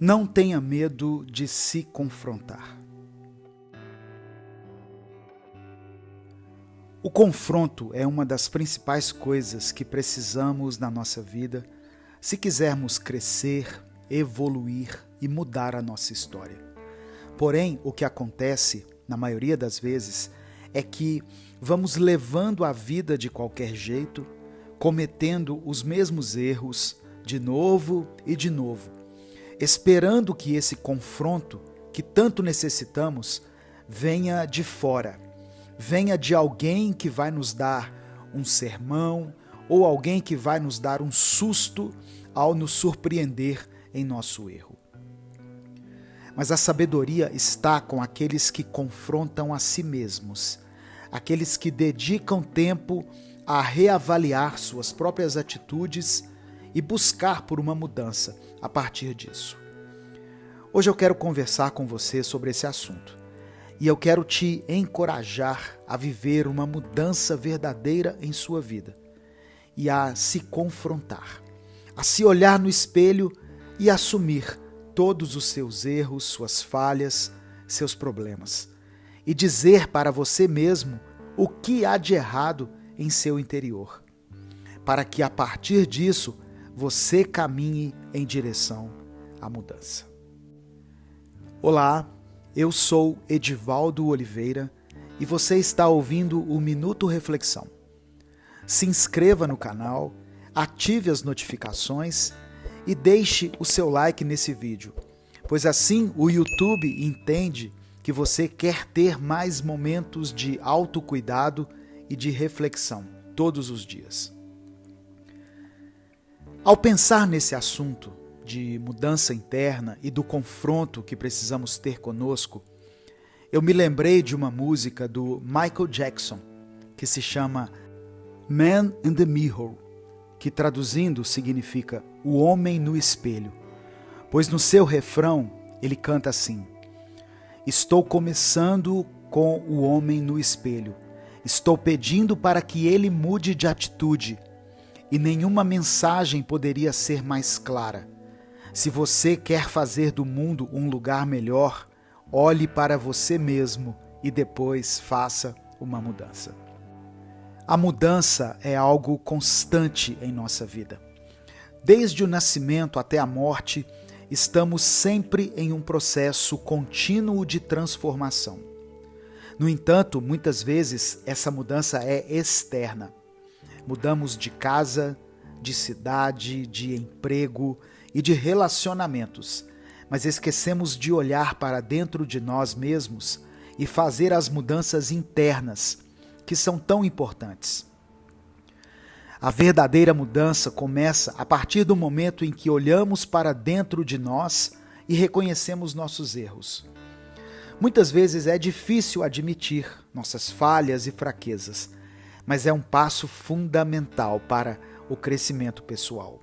Não tenha medo de se confrontar. O confronto é uma das principais coisas que precisamos na nossa vida se quisermos crescer, evoluir e mudar a nossa história. Porém, o que acontece, na maioria das vezes, é que vamos levando a vida de qualquer jeito, cometendo os mesmos erros de novo e de novo, esperando que esse confronto, que tanto necessitamos, venha de fora, venha de alguém que vai nos dar um sermão ou alguém que vai nos dar um susto ao nos surpreender em nosso erro. Mas a sabedoria está com aqueles que confrontam a si mesmos, aqueles que dedicam tempo a reavaliar suas próprias atitudes e buscar por uma mudança a partir disso. Hoje eu quero conversar com você sobre esse assunto e eu quero te encorajar a viver uma mudança verdadeira em sua vida e a se confrontar, a se olhar no espelho e assumir todos os seus erros, suas falhas, seus problemas e dizer para você mesmo o que há de errado em seu interior, para que a partir disso você caminhe em direção à mudança. Olá, eu sou Edivaldo Oliveira e você está ouvindo o Minuto Reflexão. Se inscreva no canal, ative as notificações e deixe o seu like nesse vídeo, pois assim o YouTube entende que você quer ter mais momentos de autocuidado e de reflexão todos os dias. Ao pensar nesse assunto de mudança interna e do confronto que precisamos ter conosco, eu me lembrei de uma música do Michael Jackson que se chama Man in the Mirror, que traduzindo significa o homem no espelho, pois no seu refrão ele canta assim: estou começando com o homem no espelho, estou pedindo para que ele mude de atitude e nenhuma mensagem poderia ser mais clara. Se você quer fazer do mundo um lugar melhor, olhe para você mesmo e depois faça uma mudança. A mudança é algo constante em nossa vida. Desde o nascimento até a morte, estamos sempre em um processo contínuo de transformação. No entanto, muitas vezes essa mudança é externa. Mudamos de casa, de cidade, de emprego e de relacionamentos, mas esquecemos de olhar para dentro de nós mesmos e fazer as mudanças internas, que são tão importantes. A verdadeira mudança começa a partir do momento em que olhamos para dentro de nós e reconhecemos nossos erros. Muitas vezes é difícil admitir nossas falhas e fraquezas, mas é um passo fundamental para o crescimento pessoal.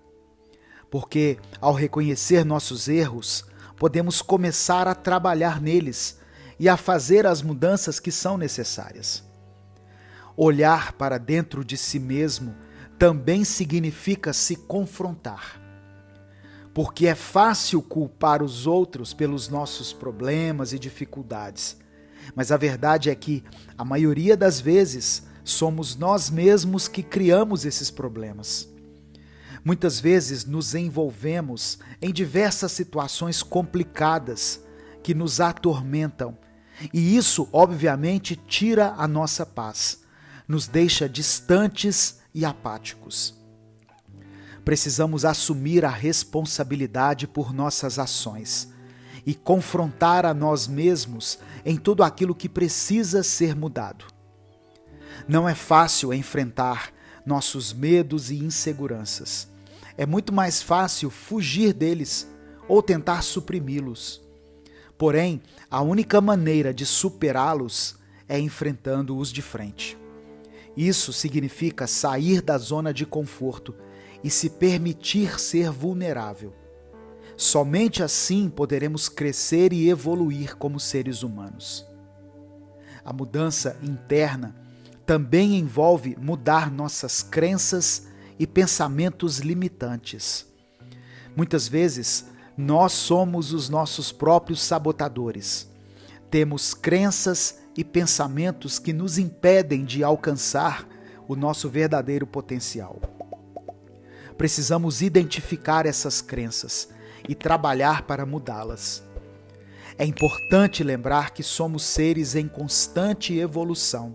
Porque, ao reconhecer nossos erros, podemos começar a trabalhar neles e a fazer as mudanças que são necessárias. Olhar para dentro de si mesmo também significa se confrontar. Porque é fácil culpar os outros pelos nossos problemas e dificuldades, mas a verdade é que, a maioria das vezes, somos nós mesmos que criamos esses problemas. Muitas vezes nos envolvemos em diversas situações complicadas que nos atormentam, e isso, obviamente, tira a nossa paz, nos deixa distantes e apáticos. Precisamos assumir a responsabilidade por nossas ações e confrontar a nós mesmos em tudo aquilo que precisa ser mudado. Não é fácil enfrentar nossos medos e inseguranças. É muito mais fácil fugir deles ou tentar suprimi-los. Porém, a única maneira de superá-los é enfrentando-os de frente. Isso significa sair da zona de conforto e se permitir ser vulnerável. Somente assim poderemos crescer e evoluir como seres humanos. A mudança interna também envolve mudar nossas crenças e pensamentos limitantes. Muitas vezes, Nós somos os nossos próprios sabotadores. Temos crenças e pensamentos que nos impedem de alcançar o nosso verdadeiro potencial. Precisamos identificar essas crenças e trabalhar para mudá-las. É importante lembrar que somos seres em constante evolução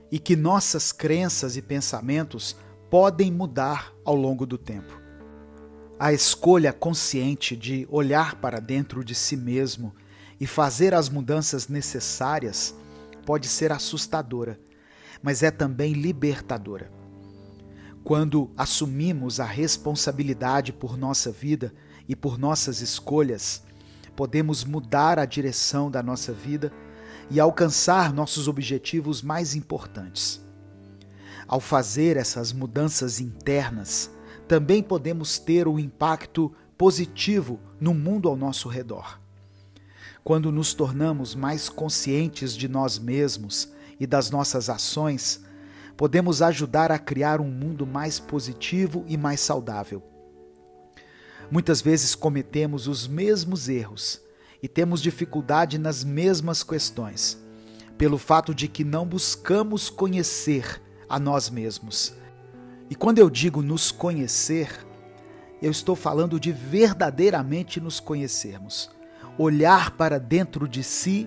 e que nossas crenças e pensamentos podem mudar ao longo do tempo. A escolha consciente de olhar para dentro de si mesmo e fazer as mudanças necessárias pode ser assustadora, mas é também libertadora. Quando assumimos a responsabilidade por nossa vida e por nossas escolhas, podemos mudar a direção da nossa vida e alcançar nossos objetivos mais importantes. Ao fazer essas mudanças internas, também podemos ter um impacto positivo no mundo ao nosso redor. Quando nos tornamos mais conscientes de nós mesmos e das nossas ações, podemos ajudar a criar um mundo mais positivo e mais saudável. Muitas vezes cometemos os mesmos erros e temos dificuldade nas mesmas questões, pelo fato de que não buscamos conhecer a nós mesmos. E quando eu digo nos conhecer, eu estou falando de verdadeiramente nos conhecermos. Olhar para dentro de si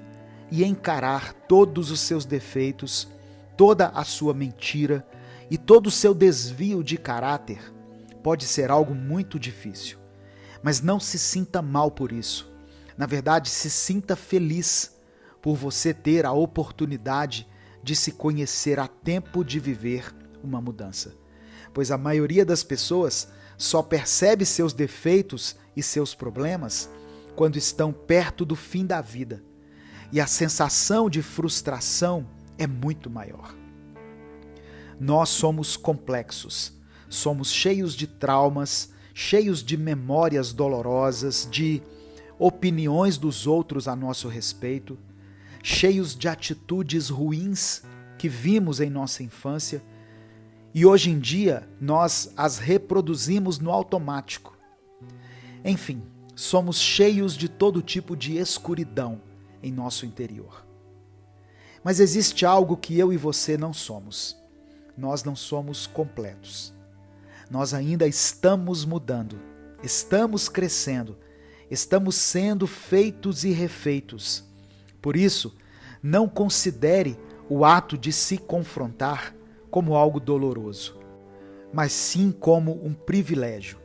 e encarar todos os seus defeitos, toda a sua mentira e todo o seu desvio de caráter pode ser algo muito difícil. Mas não se sinta mal por isso. Na verdade, se sinta feliz por você ter a oportunidade de se conhecer a tempo de viver uma mudança. Pois a maioria das pessoas só percebe seus defeitos e seus problemas quando estão perto do fim da vida. E a sensação de frustração é muito maior. Nós somos complexos, somos cheios de traumas, cheios de memórias dolorosas, de opiniões dos outros a nosso respeito, cheios de atitudes ruins que vimos em nossa infância e hoje em dia nós as reproduzimos no automático. Enfim, somos cheios de todo tipo de escuridão em nosso interior. Mas existe algo que eu e você não somos. Nós não somos completos. Nós ainda estamos mudando, estamos crescendo, estamos sendo feitos e refeitos. Por isso, não considere o ato de se confrontar como algo doloroso, mas sim como um privilégio,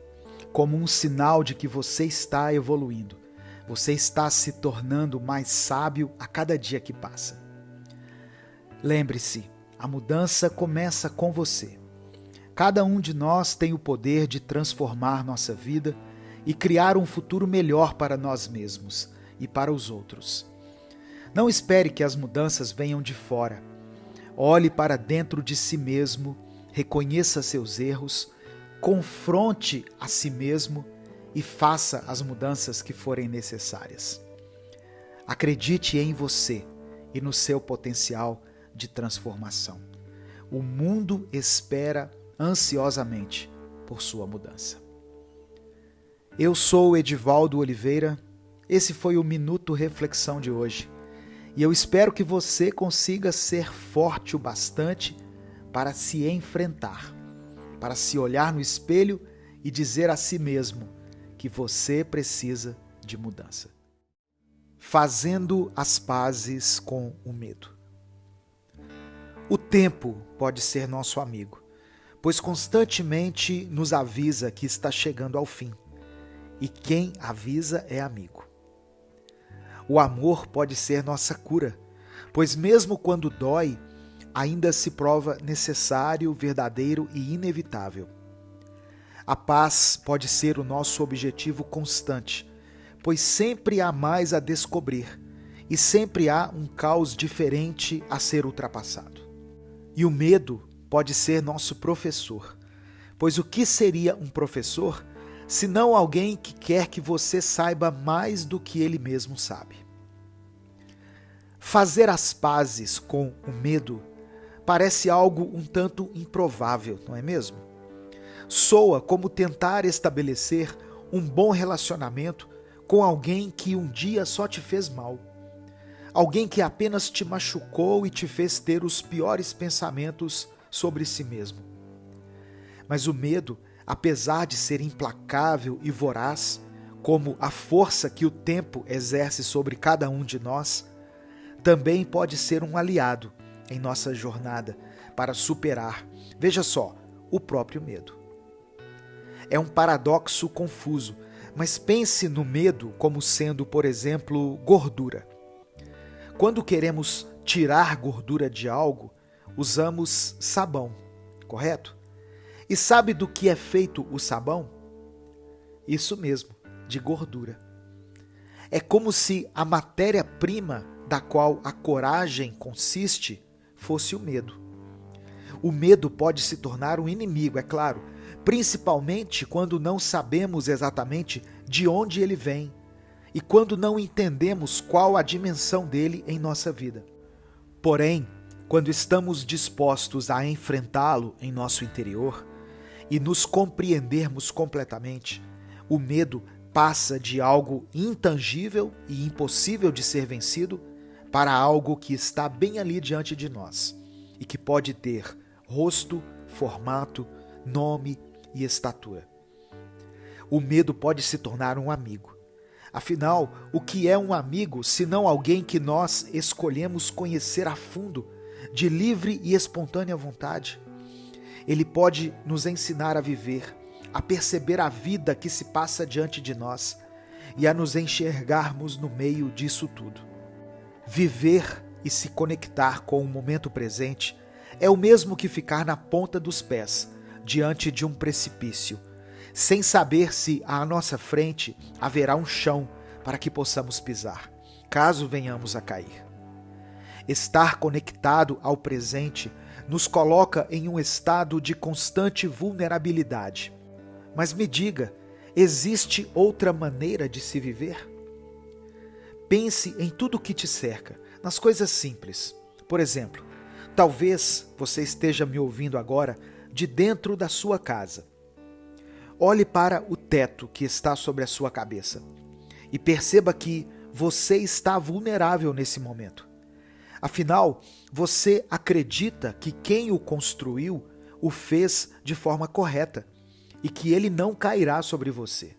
como um sinal de que você está evoluindo, você está se tornando mais sábio a cada dia que passa. Lembre-se, a mudança começa com você. Cada um de nós tem o poder de transformar nossa vida e criar um futuro melhor para nós mesmos e para os outros. Não espere que as mudanças venham de fora. Olhe para dentro de si mesmo, reconheça seus erros, confronte a si mesmo e faça as mudanças que forem necessárias. Acredite em você e no seu potencial de transformação. O mundo espera ansiosamente por sua mudança. Eu sou Edivaldo Oliveira, esse foi o Minuto Reflexão de hoje. E eu espero que você consiga ser forte o bastante para se enfrentar, para se olhar no espelho e dizer a si mesmo que você precisa de mudança. Fazendo as pazes com o medo. O tempo pode ser nosso amigo, pois constantemente nos avisa que está chegando ao fim. E quem avisa é amigo. O amor pode ser nossa cura, pois mesmo quando dói, ainda se prova necessário, verdadeiro e inevitável. A paz pode ser o nosso objetivo constante, pois sempre há mais a descobrir e sempre há um caos diferente a ser ultrapassado. E o medo pode ser nosso professor, pois o que seria um professor se não alguém que quer que você saiba mais do que ele mesmo sabe? Fazer as pazes com o medo parece algo um tanto improvável, não é mesmo? Soa como tentar estabelecer um bom relacionamento com alguém que um dia só te fez mal. Alguém que apenas te machucou e te fez ter os piores pensamentos sobre si mesmo. Mas o medo, apesar de ser implacável e voraz, como a força que o tempo exerce sobre cada um de nós, também pode ser um aliado em nossa jornada para superar, veja só, o próprio medo. É um paradoxo confuso, mas pense no medo como sendo, por exemplo, gordura. Quando queremos tirar gordura de algo, usamos sabão, correto? E sabe do que é feito o sabão? Isso mesmo, de gordura. É como se a matéria-prima da qual a coragem consiste fosse o medo. O medo pode se tornar um inimigo, é claro, principalmente quando não sabemos exatamente de onde ele vem e quando não entendemos qual a dimensão dele em nossa vida. Porém, quando estamos dispostos a enfrentá-lo em nosso interior e nos compreendermos completamente, o medo passa de algo intangível e impossível de ser vencido para algo que está bem ali diante de nós e que pode ter rosto, formato, nome e estatura. O medo pode se tornar um amigo. Afinal, o que é um amigo senão alguém que nós escolhemos conhecer a fundo, de livre e espontânea vontade? Ele pode nos ensinar a viver, a perceber a vida que se passa diante de nós e a nos enxergarmos no meio disso tudo. Viver e se conectar com o momento presente é o mesmo que ficar na ponta dos pés, diante de um precipício, sem saber se à nossa frente haverá um chão para que possamos pisar, caso venhamos a cair. Estar conectado ao presente nos coloca em um estado de constante vulnerabilidade. Mas me diga, existe outra maneira de se viver? Pense em tudo o que te cerca, nas coisas simples. Por exemplo, talvez você esteja me ouvindo agora de dentro da sua casa. Olhe para o teto que está sobre a sua cabeça e perceba que você está vulnerável nesse momento. Afinal, você acredita que quem o construiu o fez de forma correta e que ele não cairá sobre você.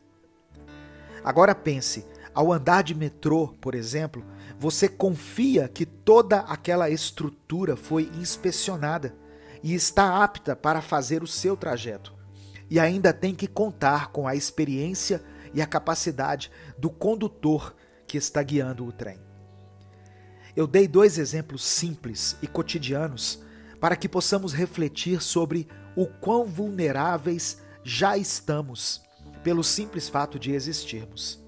Agora pense, ao andar de metrô, por exemplo, você confia que toda aquela estrutura foi inspecionada e está apta para fazer o seu trajeto. E ainda tem que contar com a experiência e a capacidade do condutor que está guiando o trem. Eu dei 2 exemplos simples e cotidianos para que possamos refletir sobre o quão vulneráveis já estamos pelo simples fato de existirmos.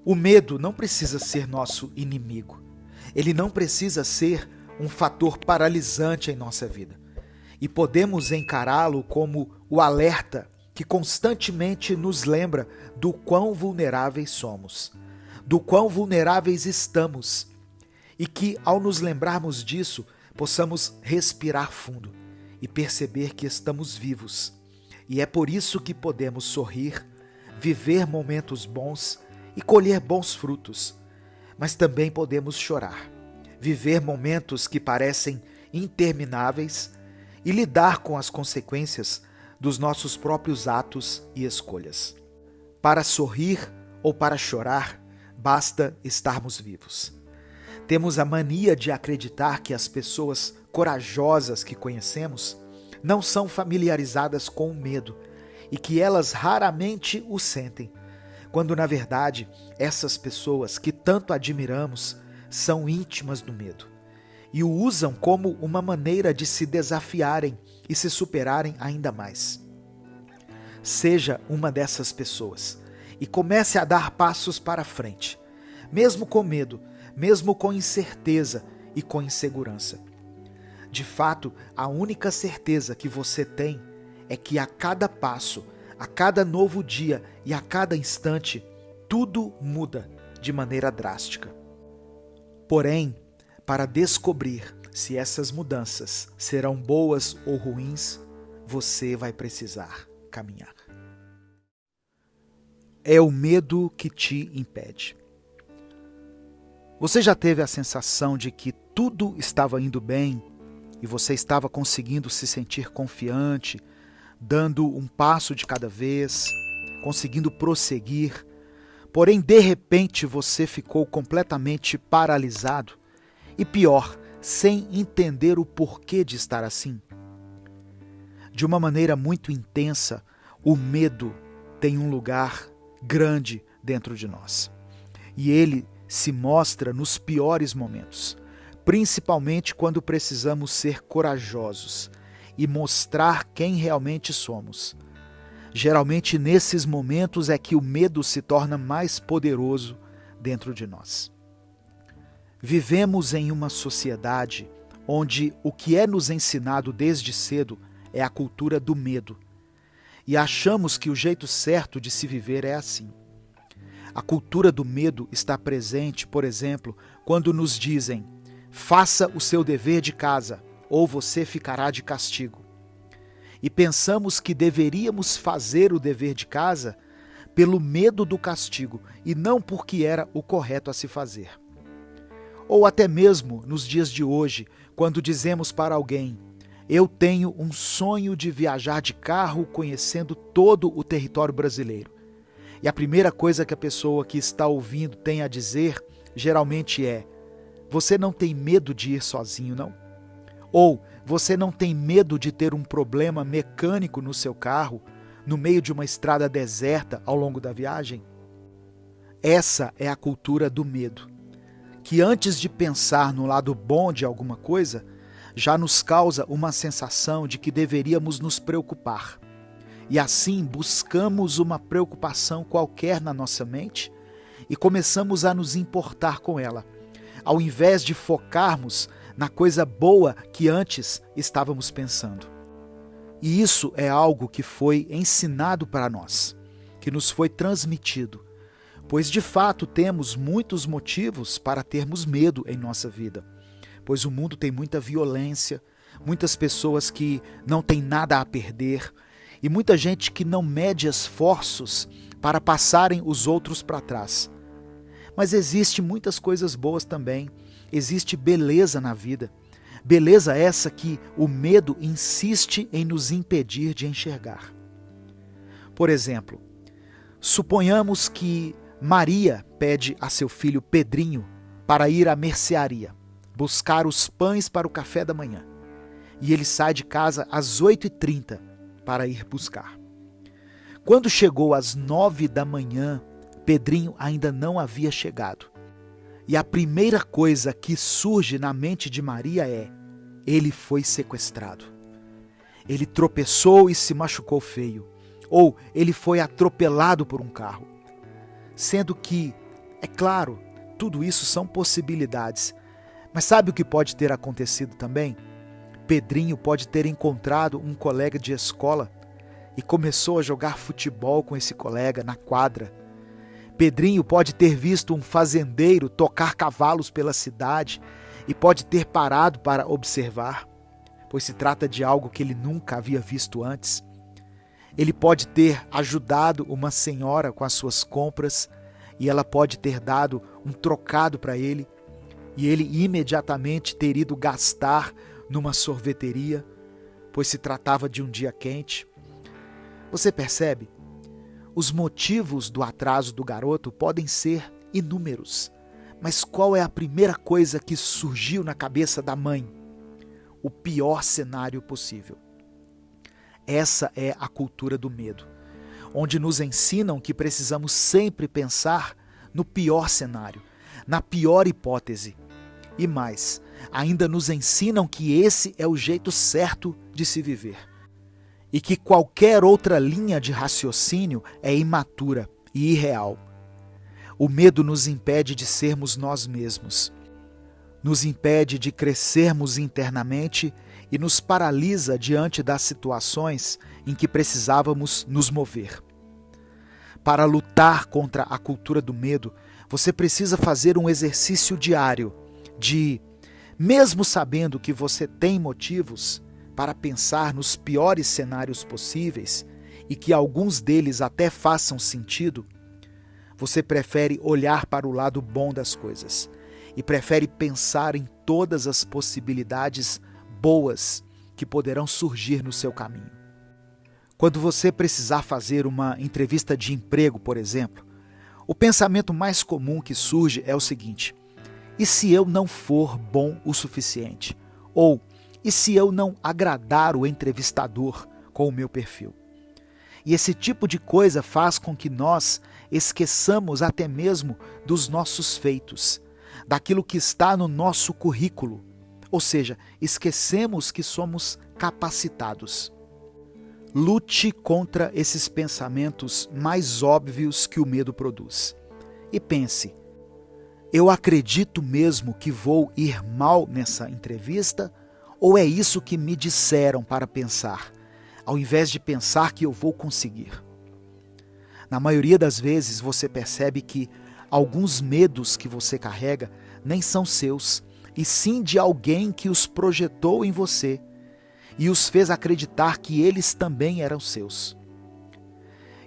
O medo não precisa ser nosso inimigo. Ele não precisa ser um fator paralisante em nossa vida. E podemos encará-lo como o alerta que constantemente nos lembra do quão vulneráveis somos, do quão vulneráveis estamos, e que, ao nos lembrarmos disso, possamos respirar fundo e perceber que estamos vivos. E é por isso que podemos sorrir, viver momentos bons e colher bons frutos, mas também podemos chorar, viver momentos que parecem intermináveis e lidar com as consequências dos nossos próprios atos e escolhas. Para sorrir ou para chorar, basta estarmos vivos. Temos a mania de acreditar que as pessoas corajosas que conhecemos não são familiarizadas com o medo e que elas raramente o sentem, quando na verdade essas pessoas que tanto admiramos são íntimas do medo e o usam como uma maneira de se desafiarem e se superarem ainda mais. Seja uma dessas pessoas e comece a dar passos para frente, mesmo com medo, mesmo com incerteza e com insegurança. De fato, a única certeza que você tem é que a cada passo, a cada novo dia e a cada instante, tudo muda de maneira drástica. Porém, para descobrir se essas mudanças serão boas ou ruins, você vai precisar caminhar. é o medo que te impede. Você já teve a sensação de que tudo estava indo bem e você estava conseguindo se sentir confiante, dando um passo de cada vez, conseguindo prosseguir, porém de repente você ficou completamente paralisado e pior, sem entender o porquê de estar assim? De uma maneira muito intensa, o medo tem um lugar grande dentro de nós. E ele se mostra nos piores momentos, principalmente quando precisamos ser corajosos e mostrar quem realmente somos. Geralmente nesses momentos é que o medo se torna mais poderoso dentro de nós. Vivemos em uma sociedade onde o que é nos ensinado desde cedo é a cultura do medo. E achamos que o jeito certo de se viver é assim. A cultura do medo está presente, por exemplo, quando nos dizem: faça o seu dever de casa ou você ficará de castigo. E pensamos que deveríamos fazer o dever de casa pelo medo do castigo e não porque era o correto a se fazer. Ou até mesmo nos dias de hoje, quando dizemos para alguém: eu tenho um sonho de viajar de carro conhecendo todo o território brasileiro. E a primeira coisa que a pessoa que está ouvindo tem a dizer, geralmente é: você não tem medo de ir sozinho, não? Ou você não tem medo de ter um problema mecânico no seu carro, no meio de uma estrada deserta ao longo da viagem? Essa é a cultura do medo, que antes de pensar no lado bom de alguma coisa, já nos causa uma sensação de que deveríamos nos preocupar. E assim buscamos uma preocupação qualquer na nossa mente e começamos a nos importar com ela, ao invés de focarmos na coisa boa que antes estávamos pensando. E isso é algo que foi ensinado para nós, que nos foi transmitido, pois de fato temos muitos motivos para termos medo em nossa vida, pois o mundo tem muita violência, muitas pessoas que não têm nada a perder, e muita gente que não mede esforços para passarem os outros para trás. Mas existe muitas coisas boas também, existe beleza na vida. Beleza essa que o medo insiste em nos impedir de enxergar. Por exemplo, suponhamos que Maria pede a seu filho Pedrinho para ir à mercearia, buscar os pães para o café da manhã. E ele sai de casa às 8h30 para ir buscar. Quando chegou às 9 da manhã, Pedrinho ainda não havia chegado. E a primeira coisa que surge na mente de Maria é: ele foi sequestrado. Ele tropeçou e se machucou feio. Ou ele foi atropelado por um carro. Sendo que, é claro, tudo isso são possibilidades. Mas sabe o que pode ter acontecido também? Pedrinho pode ter encontrado um colega de escola e começou a jogar futebol com esse colega na quadra. Pedrinho pode ter visto um fazendeiro tocar cavalos pela cidade e pode ter parado para observar, pois se trata de algo que ele nunca havia visto antes. Ele pode ter ajudado uma senhora com as suas compras e ela pode ter dado um trocado para ele e ele imediatamente ter ido gastar numa sorveteria, pois se tratava de um dia quente. Você percebe? Os motivos do atraso do garoto podem ser inúmeros, mas qual é a primeira coisa que surgiu na cabeça da mãe? O pior cenário possível. Essa é a cultura do medo, onde nos ensinam que precisamos sempre pensar no pior cenário, na pior hipótese. E mais, ainda nos ensinam que esse é o jeito certo de se viver. E que qualquer outra linha de raciocínio é imatura e irreal. O medo nos impede de sermos nós mesmos. Nos impede de crescermos internamente e nos paralisa diante das situações em que precisávamos nos mover. Para lutar contra a cultura do medo, você precisa fazer um exercício diário de, mesmo sabendo que você tem motivos para pensar nos piores cenários possíveis e que alguns deles até façam sentido, Você prefere olhar para o lado bom das coisas e prefere pensar em todas as possibilidades boas que poderão surgir no seu caminho. Quando você precisar fazer uma entrevista de emprego, por exemplo, o pensamento mais comum que surge é o seguinte: e se eu não for bom o suficiente? Ou, e se eu não agradar o entrevistador com o meu perfil? E esse tipo de coisa faz com que nós esqueçamos até mesmo dos nossos feitos, daquilo que está no nosso currículo. Ou seja, esquecemos que somos capacitados. Lute contra esses pensamentos mais óbvios que o medo produz. E pense: eu acredito mesmo que vou ir mal nessa entrevista? Ou é isso que me disseram para pensar, ao invés de pensar que eu vou conseguir? Na maioria das vezes você percebe que alguns medos que você carrega nem são seus, e sim de alguém que os projetou em você e os fez acreditar que eles também eram seus.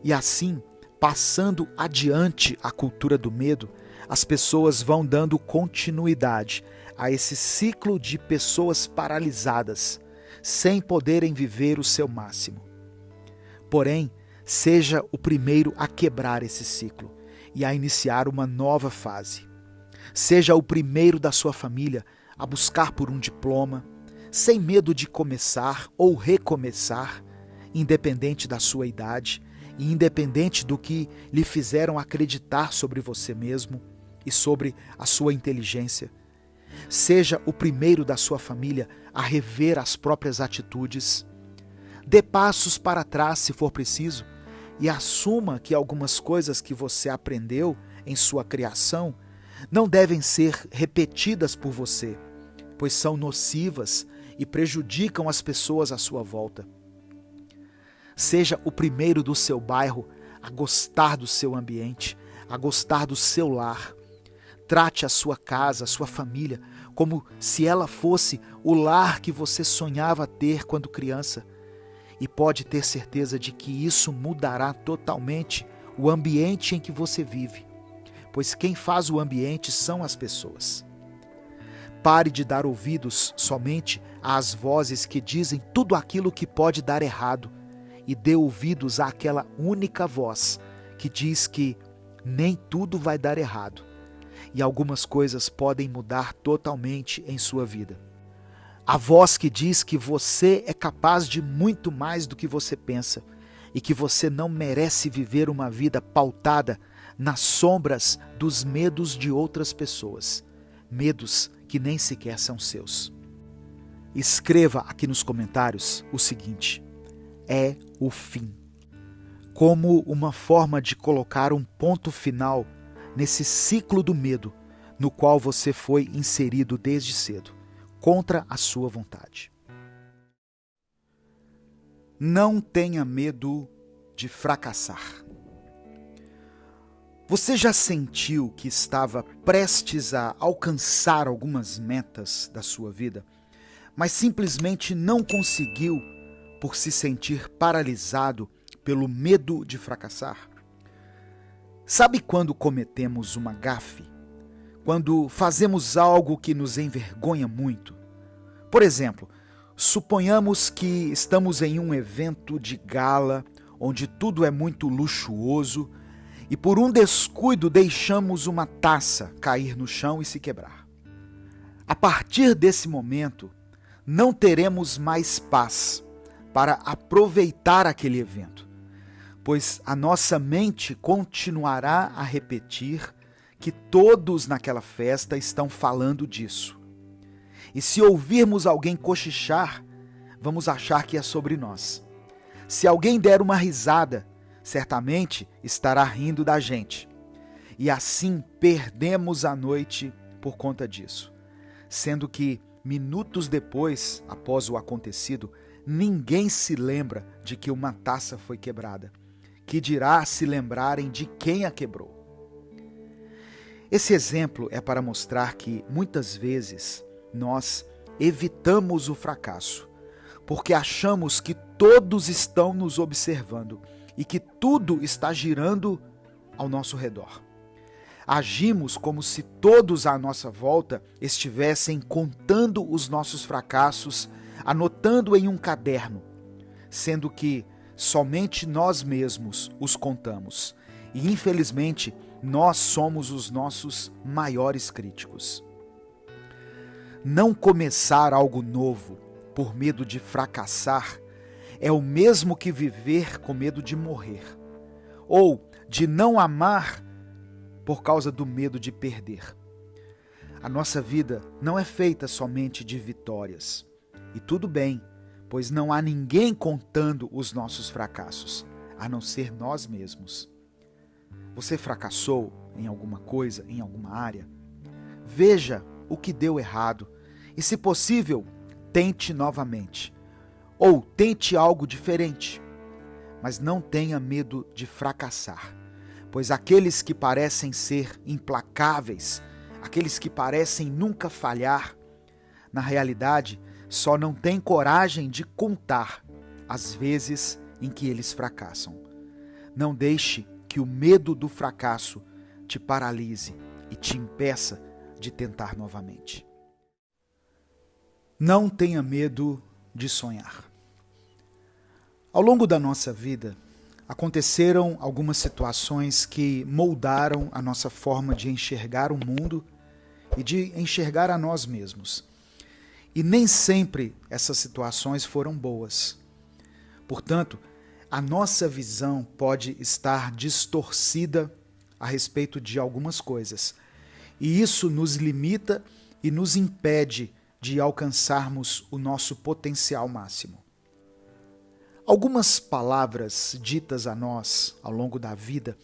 E assim, passando adiante a cultura do medo, as pessoas vão dando continuidade a esse ciclo de pessoas paralisadas, sem poderem viver o seu máximo. Porém, seja o primeiro a quebrar esse ciclo e a iniciar uma nova fase. Seja o primeiro da sua família a buscar por um diploma, sem medo de começar ou recomeçar, independente da sua idade e independente do que lhe fizeram acreditar sobre você mesmo e sobre a sua inteligência. Seja o primeiro da sua família a rever as próprias atitudes. Dê passos para trás se for preciso e assuma que algumas coisas que você aprendeu em sua criação não devem ser repetidas por você, pois são nocivas e prejudicam as pessoas à sua volta. Seja o primeiro do seu bairro a gostar do seu ambiente, a gostar do seu lar. Trate a sua casa, a sua família, como se ela fosse o lar que você sonhava ter quando criança. E pode ter certeza de que isso mudará totalmente o ambiente em que você vive, pois quem faz o ambiente são as pessoas. Pare de dar ouvidos somente às vozes que dizem tudo aquilo que pode dar errado e dê ouvidos àquela única voz que diz que nem tudo vai dar errado e algumas coisas podem mudar totalmente em sua vida. A voz que diz que você é capaz de muito mais do que você pensa e que você não merece viver uma vida pautada nas sombras dos medos de outras pessoas, medos que nem sequer são seus. Escreva aqui nos comentários o seguinte: é o fim. Como uma forma de colocar um ponto final nesse ciclo do medo no qual você foi inserido desde cedo, contra a sua vontade. Não tenha medo de fracassar. Você já sentiu que estava prestes a alcançar algumas metas da sua vida, mas simplesmente não conseguiu por se sentir paralisado pelo medo de fracassar? Sabe quando cometemos uma gafe? Quando fazemos algo que nos envergonha muito? Por exemplo, suponhamos que estamos em um evento de gala, onde tudo é muito luxuoso, e por um descuido deixamos uma taça cair no chão e se quebrar. A partir desse momento, não teremos mais paz para aproveitar aquele evento, pois a nossa mente continuará a repetir que todos naquela festa estão falando disso. E se ouvirmos alguém cochichar, vamos achar que é sobre nós. Se alguém der uma risada, certamente estará rindo da gente. E assim perdemos a noite por conta disso. Sendo que, minutos depois, após o acontecido, ninguém se lembra de que uma taça foi quebrada, que dirá se lembrarem de quem a quebrou. Esse exemplo é para mostrar que, muitas vezes, nós evitamos o fracasso, porque achamos que todos estão nos observando e que tudo está girando ao nosso redor. Agimos como se todos à nossa volta estivessem contando os nossos fracassos, anotando em um caderno, sendo que somente nós mesmos os contamos. E, infelizmente, nós somos os nossos maiores críticos. Não começar algo novo por medo de fracassar é o mesmo que viver com medo de morrer, ou de não amar por causa do medo de perder. A nossa vida não é feita somente de vitórias. E tudo bem, pois não há ninguém contando os nossos fracassos, a não ser nós mesmos. Você fracassou em alguma coisa, em alguma área? Veja o que deu errado e, se possível, tente novamente. Ou tente algo diferente. Mas não tenha medo de fracassar, pois aqueles que parecem ser implacáveis, aqueles que parecem nunca falhar, na realidade, só não têm coragem de contar as vezes em que eles fracassam. Não deixe que o medo do fracasso te paralise e te impeça de tentar novamente. Não tenha medo de sonhar. Ao longo da nossa vida, aconteceram algumas situações que moldaram a nossa forma de enxergar o mundo e de enxergar a nós mesmos. E nem sempre essas situações foram boas. Portanto, a nossa visão pode estar distorcida a respeito de algumas coisas. E isso nos limita e nos impede de alcançarmos o nosso potencial máximo. Algumas palavras ditas a nós ao longo da vida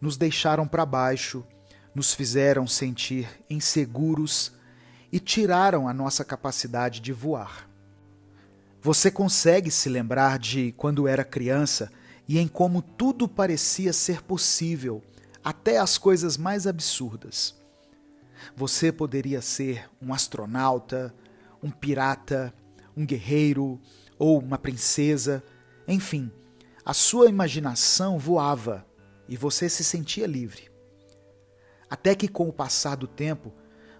nos deixaram para baixo, nos fizeram sentir inseguros e tiraram a nossa capacidade de voar. Você consegue se lembrar de quando era criança e em como tudo parecia ser possível, até as coisas mais absurdas? Você poderia ser um astronauta, um pirata, um guerreiro ou uma princesa. Enfim, a sua imaginação voava e você se sentia livre. Até que, com o passar do tempo,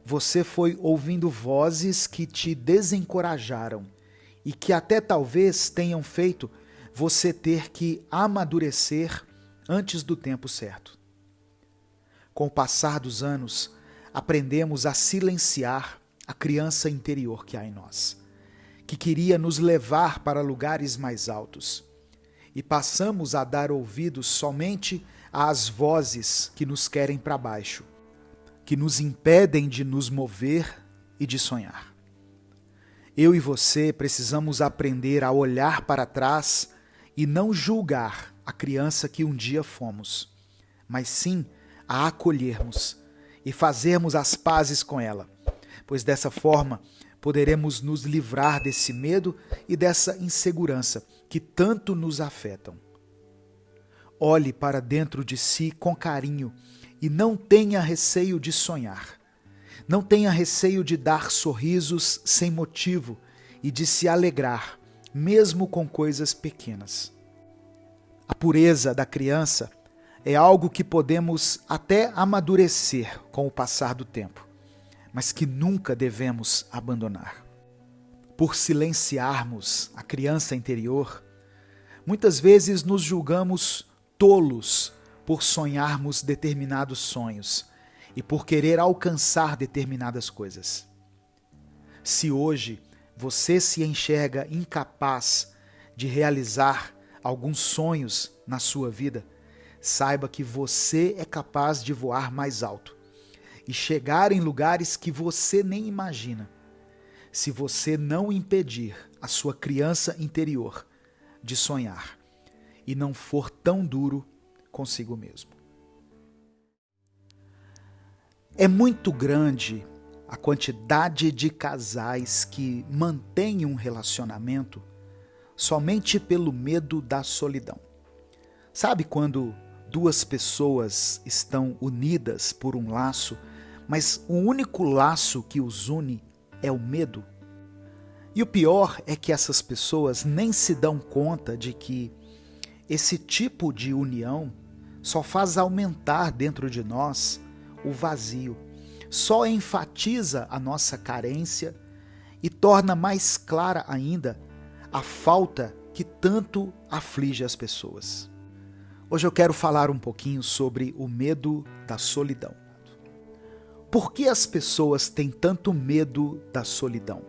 você foi ouvindo vozes que te desencorajaram e que até talvez tenham feito você ter que amadurecer antes do tempo certo. Com o passar dos anos, aprendemos a silenciar a criança interior que há em nós, que queria nos levar para lugares mais altos. E passamos a dar ouvidos somente às vozes que nos querem para baixo, que nos impedem de nos mover e de sonhar. Eu e você precisamos aprender a olhar para trás e não julgar a criança que um dia fomos, mas sim a acolhermos e fazermos as pazes com ela, pois dessa forma poderemos nos livrar desse medo e dessa insegurança que tanto nos afetam. Olhe para dentro de si com carinho e não tenha receio de sonhar. Não tenha receio de dar sorrisos sem motivo e de se alegrar, mesmo com coisas pequenas. A pureza da criança é algo que podemos até amadurecer com o passar do tempo, mas que nunca devemos abandonar. Por silenciarmos a criança interior, muitas vezes nos julgamos tolos por sonharmos determinados sonhos e por querer alcançar determinadas coisas. Se hoje você se enxerga incapaz de realizar alguns sonhos na sua vida, saiba que você é capaz de voar mais alto e chegar em lugares que você nem imagina, se você não impedir a sua criança interior de sonhar e não for tão duro consigo mesmo. É muito grande a quantidade de casais que mantêm um relacionamento somente pelo medo da solidão. Sabe quando duas pessoas estão unidas por um laço, mas o único laço que os une é o medo? E o pior é que essas pessoas nem se dão conta de que esse tipo de união só faz aumentar dentro de nós o vazio, só enfatiza a nossa carência e torna mais clara ainda a falta que tanto aflige as pessoas. Hoje eu quero falar um pouquinho sobre o medo da solidão. Por que as pessoas têm tanto medo da solidão?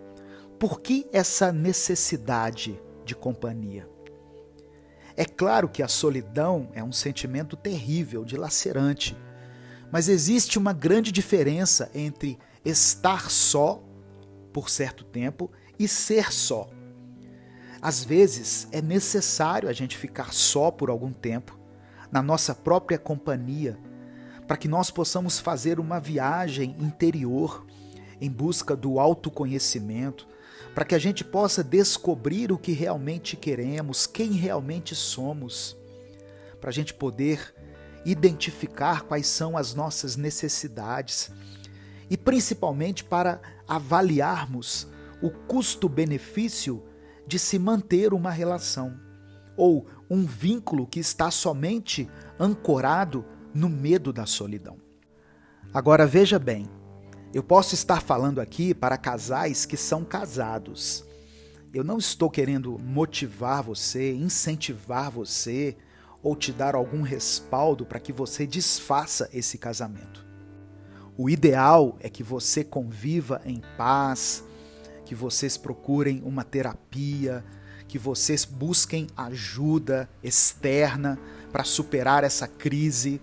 Por que essa necessidade de companhia? É claro que a solidão é um sentimento terrível, dilacerante, mas existe uma grande diferença entre estar só por certo tempo e ser só. Às vezes é necessário a gente ficar só por algum tempo, na nossa própria companhia, para que nós possamos fazer uma viagem interior em busca do autoconhecimento, para que a gente possa descobrir o que realmente queremos, quem realmente somos, para a gente poder identificar quais são as nossas necessidades e principalmente para avaliarmos o custo-benefício de se manter uma relação ou um vínculo que está somente ancorado no medo da solidão. Agora veja bem, eu posso estar falando aqui para casais que são casados. Eu não estou querendo motivar você, incentivar você ou te dar algum respaldo para que você desfaça esse casamento. O ideal é que você conviva em paz, que vocês procurem uma terapia, que vocês busquem ajuda externa para superar essa crise.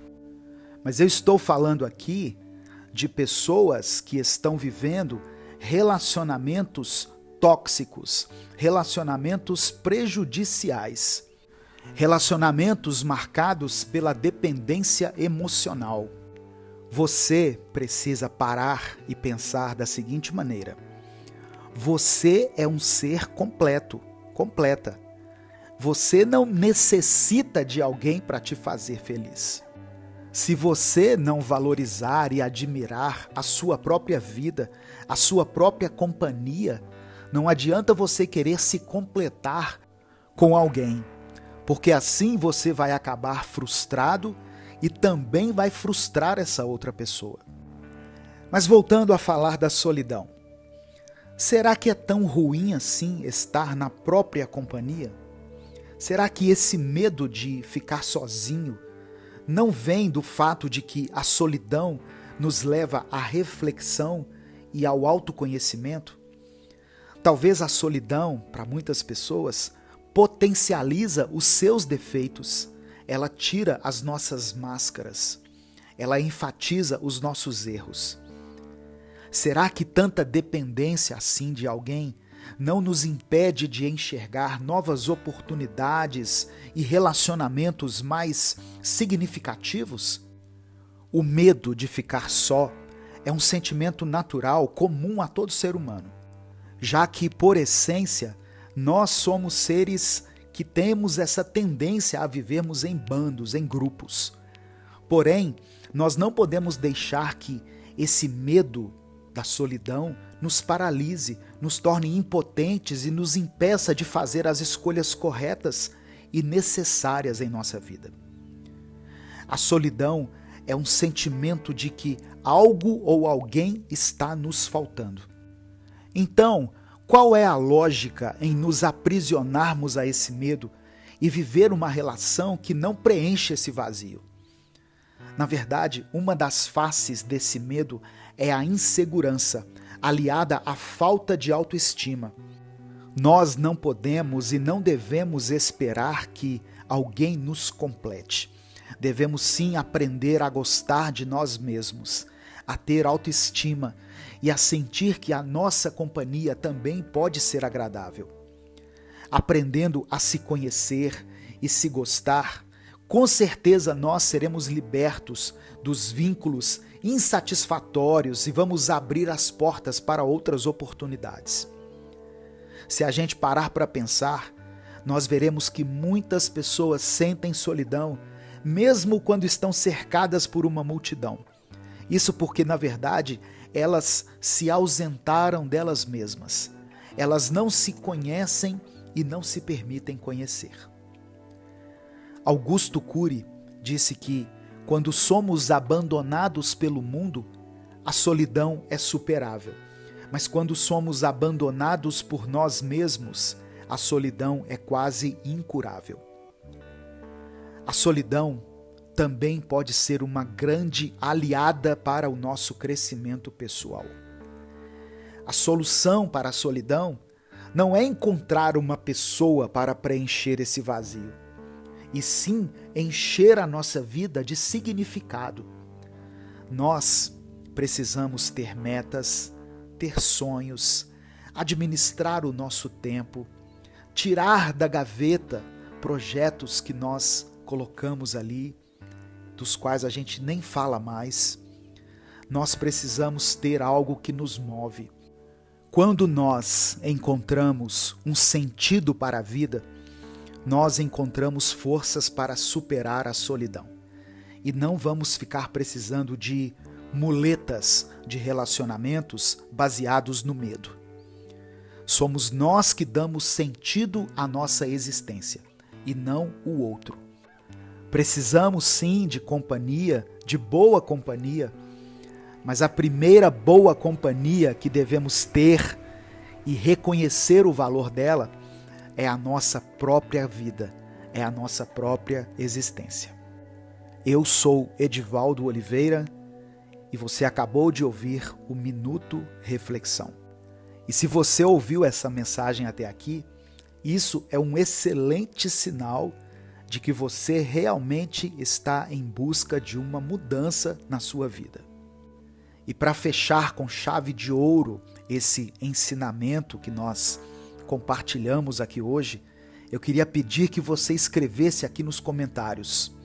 Mas eu estou falando aqui de pessoas que estão vivendo relacionamentos tóxicos, relacionamentos prejudiciais, relacionamentos marcados pela dependência emocional. Você precisa parar e pensar da seguinte maneira: você é um ser completo, completa. Você não necessita de alguém para te fazer feliz. Se você não valorizar e admirar a sua própria vida, a sua própria companhia, não adianta você querer se completar com alguém, porque assim você vai acabar frustrado e também vai frustrar essa outra pessoa. Mas voltando a falar da solidão, será que é tão ruim assim estar na própria companhia? Será que esse medo de ficar sozinho não vem do fato de que a solidão nos leva à reflexão e ao autoconhecimento? Talvez a solidão, para muitas pessoas, potencializa os seus defeitos. Ela tira as nossas máscaras. Ela enfatiza os nossos erros. Será que tanta dependência assim de alguém não nos impede de enxergar novas oportunidades e relacionamentos mais significativos? O medo de ficar só é um sentimento natural, comum a todo ser humano, já que, por essência, nós somos seres que temos essa tendência a vivermos em bandos, em grupos. Porém, nós não podemos deixar que esse medo da solidão nos paralise, nos torne impotentes e nos impeça de fazer as escolhas corretas e necessárias em nossa vida. A solidão é um sentimento de que algo ou alguém está nos faltando. Então, qual é a lógica em nos aprisionarmos a esse medo e viver uma relação que não preenche esse vazio? Na verdade, uma das faces desse medo é a insegurança, aliada à falta de autoestima. Nós não podemos e não devemos esperar que alguém nos complete. Devemos sim aprender a gostar de nós mesmos, a ter autoestima e a sentir que a nossa companhia também pode ser agradável. Aprendendo a se conhecer e se gostar, com certeza nós seremos libertos dos vínculos insatisfatórios e vamos abrir as portas para outras oportunidades. Se a gente parar para pensar, nós veremos que muitas pessoas sentem solidão, mesmo quando estão cercadas por uma multidão. Isso porque, na verdade, elas se ausentaram delas mesmas. Elas não se conhecem e não se permitem conhecer. Augusto Cury disse que quando somos abandonados pelo mundo, a solidão é superável. Mas quando somos abandonados por nós mesmos, a solidão é quase incurável. A solidão também pode ser uma grande aliada para o nosso crescimento pessoal. A solução para a solidão não é encontrar uma pessoa para preencher esse vazio, e sim encher a nossa vida de significado. Nós precisamos ter metas, ter sonhos, administrar o nosso tempo, tirar da gaveta projetos que nós colocamos ali, dos quais a gente nem fala mais. Nós precisamos ter algo que nos move. Quando nós encontramos um sentido para a vida, nós encontramos forças para superar a solidão. E não vamos ficar precisando de muletas de relacionamentos baseados no medo. Somos nós que damos sentido à nossa existência, e não o outro. Precisamos sim de companhia, de boa companhia, mas a primeira boa companhia que devemos ter e reconhecer o valor dela é a nossa própria vida, é a nossa própria existência. Eu sou Edivaldo Oliveira e você acabou de ouvir o Minuto Reflexão. E se você ouviu essa mensagem até aqui, isso é um excelente sinal de que você realmente está em busca de uma mudança na sua vida. E para fechar com chave de ouro esse ensinamento que nós compartilhamos aqui hoje, eu queria pedir que você escrevesse aqui nos comentários: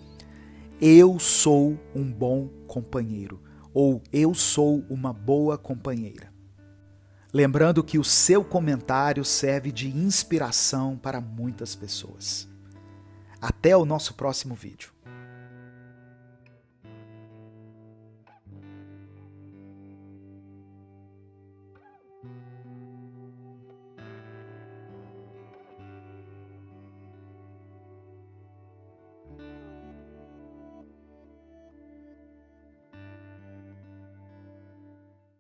eu sou um bom companheiro, ou eu sou uma boa companheira. Lembrando que o seu comentário serve de inspiração para muitas pessoas. Até o nosso próximo vídeo.